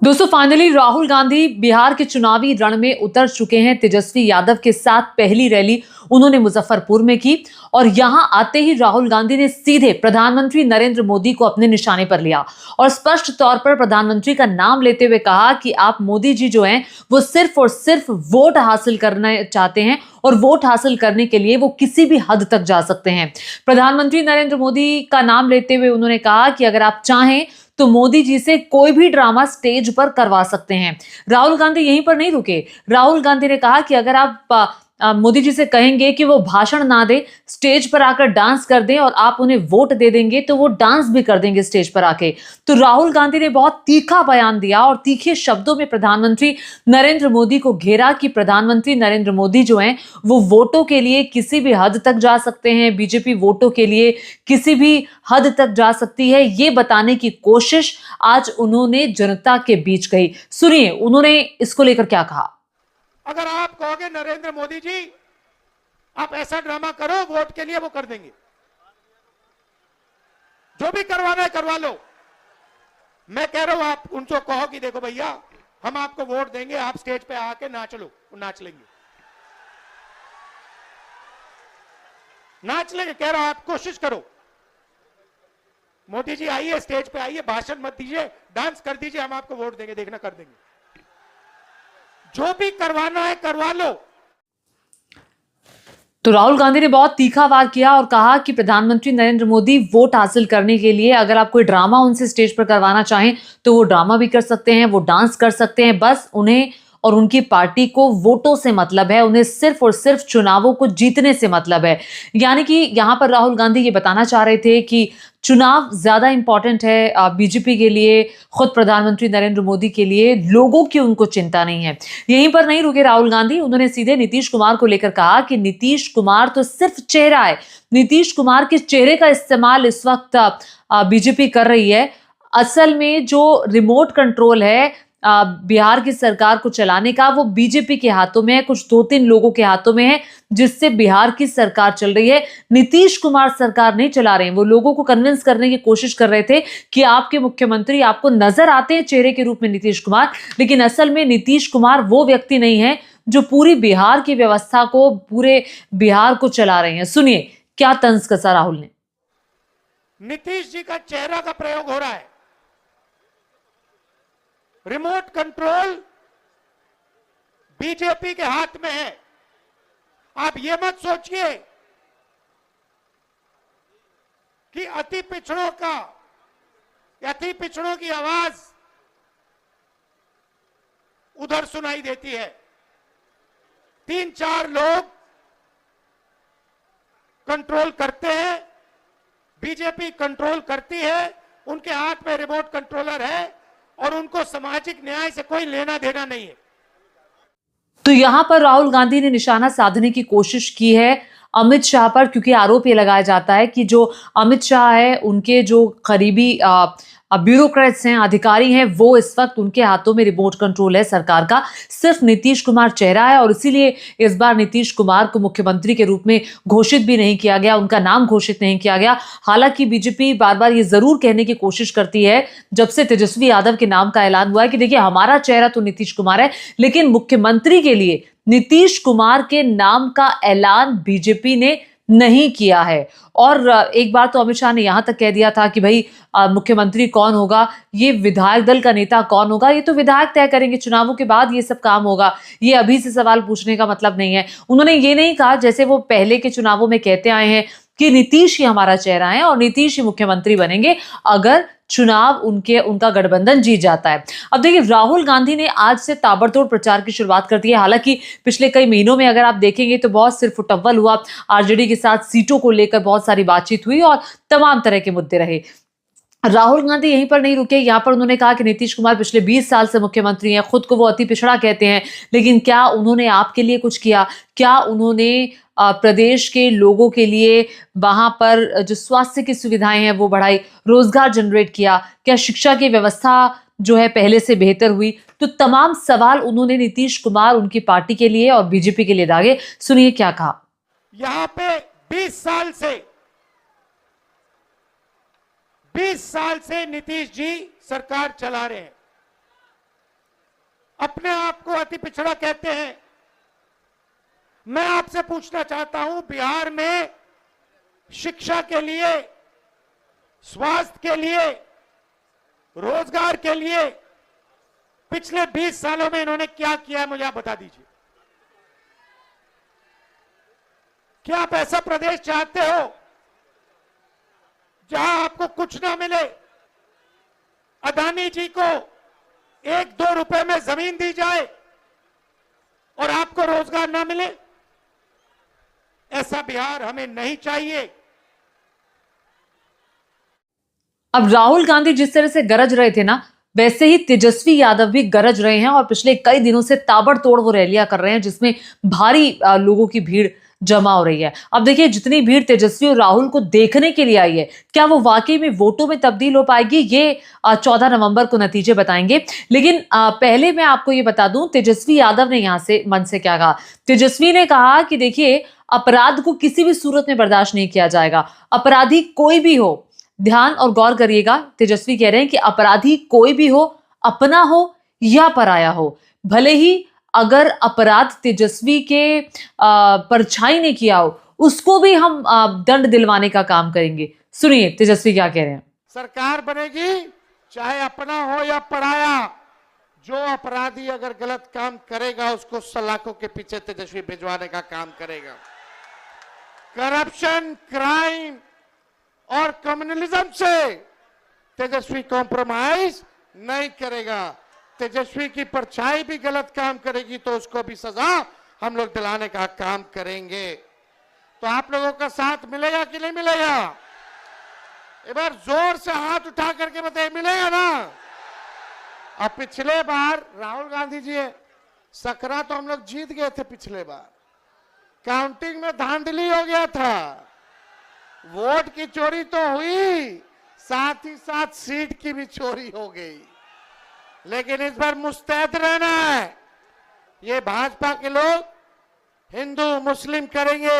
दोस्तों फाइनली राहुल गांधी बिहार के चुनावी रण में उतर चुके हैं। तेजस्वी यादव के साथ पहली रैली उन्होंने मुजफ्फरपुर में की और यहां आते ही राहुल गांधी ने सीधे प्रधानमंत्री नरेंद्र मोदी को अपने निशाने पर लिया और स्पष्ट तौर पर प्रधानमंत्री का नाम लेते हुए कहा कि आप मोदी जी जो हैं वो सिर्फ और सिर्फ वोट हासिल करना चाहते हैं और वोट हासिल करने के लिए वो किसी भी हद तक जा सकते हैं। प्रधानमंत्री नरेंद्र मोदी का नाम लेते हुए उन्होंने कहा कि अगर आप चाहें तो मोदी जी से कोई भी ड्रामा स्टेज पर करवा सकते हैं। राहुल गांधी यहीं पर नहीं रुके। राहुल गांधी ने कहा कि अगर आप मोदी जी से कहेंगे कि वो भाषण ना दे, स्टेज पर आकर डांस कर दें और आप उन्हें वोट दे देंगे तो वो डांस भी कर देंगे स्टेज पर आके। तो राहुल गांधी ने बहुत तीखा बयान दिया और तीखे शब्दों में प्रधानमंत्री नरेंद्र मोदी को घेरा कि प्रधानमंत्री नरेंद्र मोदी जो हैं वो वोटों के लिए किसी भी हद तक जा सकते हैं, बीजेपी वोटों के लिए किसी भी हद तक जा सकती है, ये बताने की कोशिश आज उन्होंने जनता के बीच कही। सुनिए उन्होंने इसको लेकर क्या कहा। अगर आप कहोगे नरेंद्र मोदी जी आप ऐसा ड्रामा करो वोट के लिए, वो कर देंगे। जो भी करवाना है करवा लो। मैं कह रहा हूं आप उनको कहो कि देखो भैया हम आपको वोट देंगे, आप स्टेज पे आके नाच लो, वो नाच लेंगे। नाच लेंगे, कह रहा हूं आप कोशिश करो। मोदी जी आइए, स्टेज पे आइए, भाषण मत दीजिए, डांस कर दीजिए, हम आपको वोट देंगे, देखना कर देंगे। जो भी करवाना है करवा लो। तो राहुल गांधी ने बहुत तीखा वार किया और कहा कि प्रधानमंत्री नरेंद्र मोदी वोट हासिल करने के लिए अगर आप कोई ड्रामा उनसे स्टेज पर करवाना चाहें तो वो ड्रामा भी कर सकते हैं, वो डांस कर सकते हैं। बस उन्हें और उनकी पार्टी को वोटों से मतलब है, उन्हें सिर्फ और सिर्फ चुनावों को जीतने से मतलब है। यानी कि यहां पर राहुल गांधी ये बताना चाह रहे थे कि चुनाव ज्यादा इंपॉर्टेंट है बीजेपी के लिए, खुद प्रधानमंत्री नरेंद्र मोदी के लिए, लोगों की उनको चिंता नहीं है। यहीं पर नहीं रुके राहुल गांधी, उन्होंने सीधे नीतीश कुमार को लेकर कहा कि नीतीश कुमार तो सिर्फ चेहरा है, नीतीश कुमार के चेहरे का इस्तेमाल इस वक्त बीजेपी कर रही है। असल में जो रिमोट कंट्रोल है बिहार की सरकार को चलाने का वो बीजेपी के हाथों में है, कुछ 2-3 लोगों के हाथों में है जिससे बिहार की सरकार चल रही है। नीतीश कुमार सरकार नहीं चला रहे हैं। वो लोगों को कन्विंस करने की कोशिश कर रहे थे कि आपके मुख्यमंत्री आपको नजर आते हैं चेहरे के रूप में नीतीश कुमार, लेकिन असल में नीतीश कुमार वो व्यक्ति नहीं है जो पूरी बिहार की व्यवस्था को, पूरे बिहार को चला रहे हैं। सुनिए क्या तंज कसा राहुल ने। नीतीश जी का चेहरा का प्रयोग हो रहा है। रिमोट कंट्रोल बीजेपी के हाथ में है। आप ये मत सोचिए कि अति पिछड़ों की आवाज उधर सुनाई देती है। 3-4 लोग कंट्रोल करते हैं, बीजेपी कंट्रोल करती है, उनके हाथ में रिमोट कंट्रोलर है और उनको सामाजिक न्याय से कोई लेना देना नहीं है। तो यहां पर राहुल गांधी ने निशाना साधने की कोशिश की है अमित शाह पर, क्योंकि आरोप ये लगाया जाता है कि जो अमित शाह है उनके जो करीबी ब्यूरोक्रेट्स हैं, अधिकारी हैं, वो इस वक्त उनके हाथों में रिमोट कंट्रोल है सरकार का। सिर्फ नीतीश कुमार चेहरा है और इसीलिए इस बार नीतीश कुमार को मुख्यमंत्री के रूप में घोषित भी नहीं किया गया, उनका नाम घोषित नहीं किया गया। हालांकि बीजेपी बार बार ये जरूर कहने की कोशिश करती है जब से तेजस्वी यादव के नाम का ऐलान हुआ है कि देखिए हमारा चेहरा तो नीतीश कुमार है, लेकिन मुख्यमंत्री के लिए नीतीश कुमार के नाम का ऐलान बीजेपी ने नहीं किया है। और एक बार तो अमित शाह ने यहां तक कह दिया था कि भाई मुख्यमंत्री कौन होगा, ये विधायक दल का नेता कौन होगा, ये तो विधायक तय करेंगे, चुनावों के बाद ये सब काम होगा, ये अभी से सवाल पूछने का मतलब नहीं है। उन्होंने ये नहीं कहा जैसे वो पहले के चुनावों में कहते आए हैं कि नीतीश ही हमारा चेहरा है और नीतीश ही मुख्यमंत्री बनेंगे अगर चुनाव उनका गठबंधन जीत जाता है। अब देखिए राहुल गांधी ने आज से ताबड़तोड़ प्रचार की शुरुआत कर दी है। हालांकि पिछले कई महीनों में अगर आप देखेंगे तो बहुत सिर फुटअव्वल हुआ, आरजेडी के साथ सीटों को लेकर बहुत सारी बातचीत हुई और तमाम तरह के मुद्दे रहे। राहुल गांधी यहीं पर नहीं रुके, यहां पर उन्होंने कहा कि नीतीश कुमार पिछले 20 साल से मुख्यमंत्री हैं, खुद को वो अति पिछड़ा कहते हैं, लेकिन क्या उन्होंने आपके लिए कुछ किया? क्या उन्होंने प्रदेश के लोगों के लिए वहां पर जो स्वास्थ्य की सुविधाएं हैं वो बढ़ाई, रोजगार जनरेट किया? क्या शिक्षा की व्यवस्था जो है पहले से बेहतर हुई? तो तमाम सवाल उन्होंने नीतीश कुमार, उनकी पार्टी के लिए और बीजेपी के लिए दागे। सुनिए क्या कहा। यहां पे 20 साल से नीतीश जी सरकार चला रहे हैं। अपने आप को अति पिछड़ा कहते हैं। मैं आपसे पूछना चाहता हूं, बिहार में शिक्षा के लिए, स्वास्थ्य के लिए, रोजगार के लिए पिछले 20 सालों में इन्होंने क्या किया है, मुझे आप बता दीजिए। क्या आप ऐसा प्रदेश चाहते हो जहां आपको कुछ ना मिले, अदानी जी को 1-2 रुपए में जमीन दी जाए और आपको रोजगार ना मिले? ऐसा बिहार हमें नहीं चाहिए। अब राहुल गांधी जिस तरह से गरज रहे थे ना, वैसे ही तेजस्वी यादव भी गरज रहे हैं और पिछले कई दिनों से ताबड़तोड़ वो रैलियां कर रहे हैं जिसमें भारी लोगों की भीड़ जमा हो रही है। अब देखिए, जितनी भीड़ तेजस्वी और राहुल को देखने के लिए आई है, क्या वो वाकई में वोटों में तब्दील हो पाएगी, ये 14 नवंबर को नतीजे बताएंगे। लेकिन पहले मैं आपको ये बता दूं, तेजस्वी यादव ने यहां से मन से क्या कहा। तेजस्वी ने कहा कि देखिए, अपराध को किसी भी सूरत में बर्दाश्त नहीं किया जाएगा, अपराधी कोई भी हो। ध्यान और गौर करिएगा, तेजस्वी कह रहे हैं कि अपराधी कोई भी हो, अपना हो या पराया हो, भले ही अगर अपराध तेजस्वी के परछाई ने किया हो, उसको भी हम दंड दिलवाने का काम करेंगे। सुनिए तेजस्वी क्या कह रहे हैं। सरकार बनेगी चाहे अपना हो या पराया, जो अपराधी अगर गलत काम करेगा उसको सलाखों के पीछे तेजस्वी भिजवाने का काम करेगा। करप्शन, क्राइम और कम्युनलिज्म से तेजस्वी कॉम्प्रोमाइज नहीं करेगा। तेजस्वी की परछाई भी गलत काम करेगी तो उसको भी सजा हम लोग दिलाने का काम करेंगे। तो आप लोगों का साथ मिलेगा कि नहीं मिलेगा? एक बार जोर से हाथ उठा करके बताइए, मिलेगा ना? अब पिछले बार राहुल गांधी जी, सकरा तो हम लोग जीत गए थे पिछले बार, काउंटिंग में धांधली हो गया था, वोट की चोरी तो हुई, साथ ही साथ सीट की भी चोरी हो गई। लेकिन इस बार मुस्तैद रहना है। ये भाजपा के लोग हिंदू मुस्लिम करेंगे।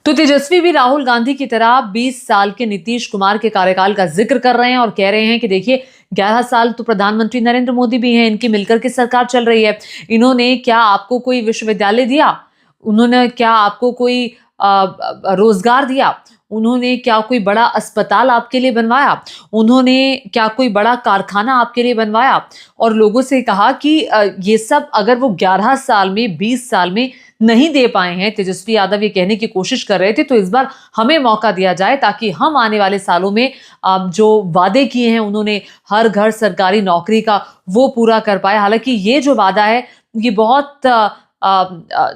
तो तेजस्वी भी राहुल गांधी की तरह 20 साल के नीतीश कुमार के कार्यकाल का जिक्र कर रहे हैं और कह रहे हैं कि देखिए, 11 साल तो प्रधानमंत्री नरेंद्र मोदी भी हैं, इनकी मिलकर के सरकार चल रही है। इन्होंने क्या आपको कोई विश्वविद्यालय दिया? उन्होंने क्या आपको कोई रोजगार दिया? उन्होंने क्या कोई बड़ा अस्पताल आपके लिए बनवाया? उन्होंने क्या कोई बड़ा कारखाना आपके लिए बनवाया? और लोगों से कहा कि ये सब अगर वो 11 साल में, 20 साल में नहीं दे पाए हैं, तेजस्वी यादव ये कहने की कोशिश कर रहे थे, तो इस बार हमें मौका दिया जाए ताकि हम आने वाले सालों में जो वादे किए हैं उन्होंने हर घर सरकारी नौकरी का, वो पूरा कर पाए। हालांकि ये जो वादा है ये बहुत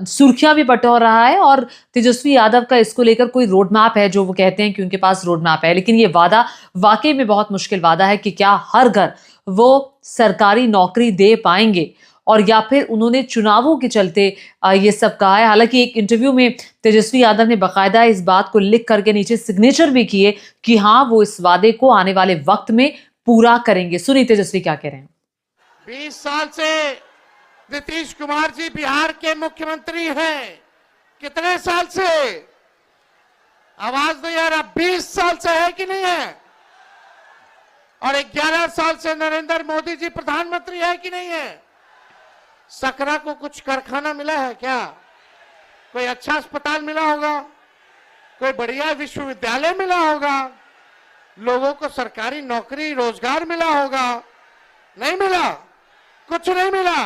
सुर्खियां भी बटोर रहा है और तेजस्वी यादव का इसको लेकर कोई रोड मैप है, जो वो कहते हैं कि उनके पास रोड मैप है, लेकिन ये वादा वाकई में बहुत मुश्किल वादा है कि क्या हर घर वो सरकारी नौकरी दे पाएंगे, और या फिर उन्होंने चुनावों के चलते ये सब कहा है। हालांकि एक इंटरव्यू में तेजस्वी यादव ने बाकायदा इस बात को लिख करके नीचे सिग्नेचर भी किए कि हाँ, वो इस वादे को आने वाले वक्त में पूरा करेंगे। सुनिए तेजस्वी क्या कह रहे हैं। 20 साल से नीतीश कुमार जी बिहार के मुख्यमंत्री हैं। कितने साल से? आवाज दो यार, 20 साल से है कि नहीं है? और 11 साल से नरेंद्र मोदी जी प्रधानमंत्री है कि नहीं है? सकरा को कुछ कारखाना मिला है क्या? कोई अच्छा अस्पताल मिला होगा? कोई बढ़िया विश्वविद्यालय मिला होगा? लोगों को सरकारी नौकरी, रोजगार मिला होगा? नहीं मिला, कुछ नहीं मिला।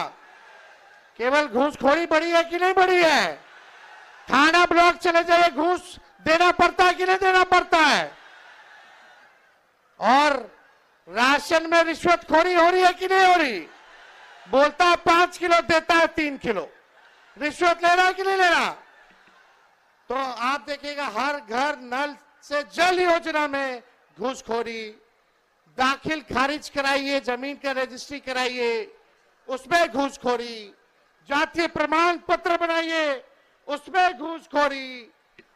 केवल घूसखोरी बढ़ी है कि नहीं बढ़ी है? थाना ब्लॉक चले जाए, घूस देना पड़ता है कि नहीं देना पड़ता है? और राशन में रिश्वतखोरी हो रही है कि नहीं हो रही? बोलता है 5 किलो, देता है 3 किलो। रिश्वत ले रहा है कि नहीं ले रहा? तो आप देखिएगा, हर घर नल से जल योजना में घूसखोरी, दाखिल खारिज कराइए, जमीन का रजिस्ट्री कराइए, उसमें घूसखोरी, जातीय प्रमाण पत्र बनाइए, उसमें घूसखोरी।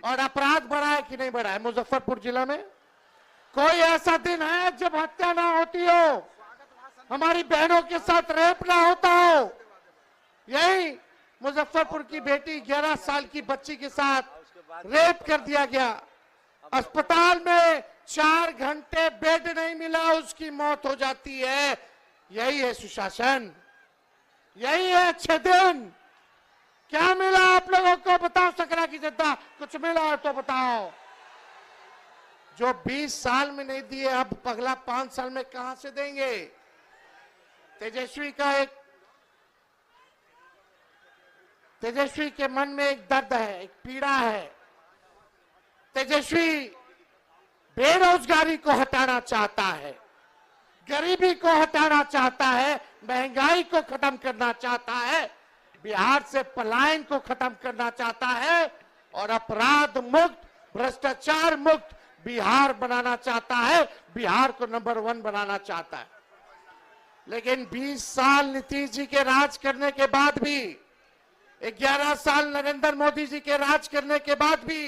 और अपराध बढ़ा है कि नहीं बढ़ा है? मुजफ्फरपुर जिला में कोई ऐसा दिन है जब हत्या ना होती हो, हमारी बहनों के साथ रेप ना होता हो? यही मुजफ्फरपुर की बेटी 11 साल की बच्ची के साथ रेप कर दिया गया। अस्पताल में 4 घंटे बेड नहीं मिला, उसकी मौत हो जाती है। यही है सुशासन, यही है 6 दिन। क्या मिला आप लोगों को? बताओ सकरा की जनता, कुछ मिला है तो बताओ। जो 20 साल में नहीं दिए, अब अगला 5 साल में कहां से देंगे? तेजस्वी के मन में एक दर्द है, एक पीड़ा है। तेजस्वी बेरोजगारी को हटाना चाहता है, गरीबी को हटाना चाहता है, महंगाई को खत्म करना चाहता है, बिहार से पलायन को खत्म करना चाहता है और अपराध मुक्त, भ्रष्टाचार मुक्त बिहार बनाना चाहता है, बिहार को नंबर 1 बनाना चाहता है। लेकिन 20 साल नीतीश जी के राज करने के बाद भी, 11 साल नरेंद्र मोदी जी के राज करने के बाद भी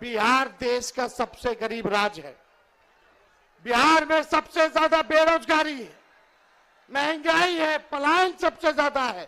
बिहार देश का सबसे गरीब राज्य है। बिहार में सबसे ज्यादा बेरोजगारी है, महंगाई है, पलायन सबसे ज्यादा है।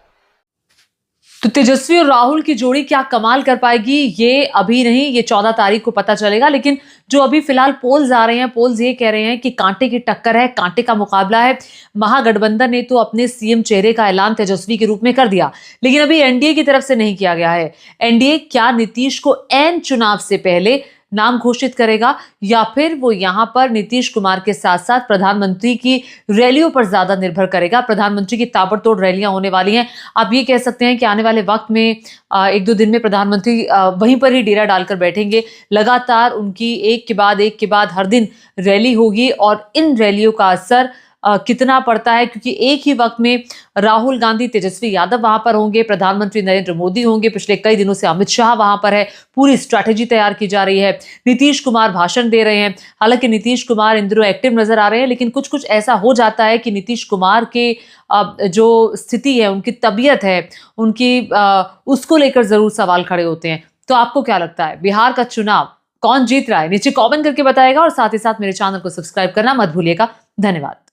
तो तेजस्वी और राहुल की जोड़ी क्या कमाल कर पाएगी, ये अभी नहीं, ये 14 तारीख को पता चलेगा। लेकिन जो अभी फिलहाल पोल्स आ रहे हैं, पोल्स ये कह रहे हैं कि कांटे की टक्कर है, कांटे का मुकाबला है। महागठबंधन ने तो अपने सीएम चेहरे का ऐलान तेजस्वी के रूप में कर दिया, लेकिन अभी एनडीए की तरफ से नहीं किया गया है। एनडीए क्या नीतीश को ऐन चुनाव से पहले नाम घोषित करेगा, या फिर वो यहां पर नीतीश कुमार के साथ साथ प्रधानमंत्री की रैलियों पर ज्यादा निर्भर करेगा? प्रधानमंत्री की ताबड़तोड़ रैलियां होने वाली हैं। आप ये कह सकते हैं कि आने वाले वक्त में 1-2 दिन में प्रधानमंत्री वहीं पर ही डेरा डालकर बैठेंगे। लगातार उनकी एक के बाद हर दिन रैली होगी, और इन रैलियों का असर कितना पड़ता है, क्योंकि एक ही वक्त में राहुल गांधी, तेजस्वी यादव वहां पर होंगे, प्रधानमंत्री नरेंद्र मोदी होंगे, पिछले कई दिनों से अमित शाह वहां पर है, पूरी स्ट्रैटेजी तैयार की जा रही है, नीतीश कुमार भाषण दे रहे हैं। हालांकि नीतीश कुमार इन दिनों एक्टिव नजर आ रहे हैं, लेकिन कुछ कुछ ऐसा हो जाता है कि नीतीश कुमार के जो स्थिति है, उनकी तबीयत है, उनकी उसको लेकर जरूर सवाल खड़े होते हैं। तो आपको क्या लगता है, बिहार का चुनाव कौन जीत रहा है? नीचे कॉमेंट करके बताएगा, और साथ ही साथ मेरे चैनल को सब्सक्राइब करना मत भूलिएगा। धन्यवाद।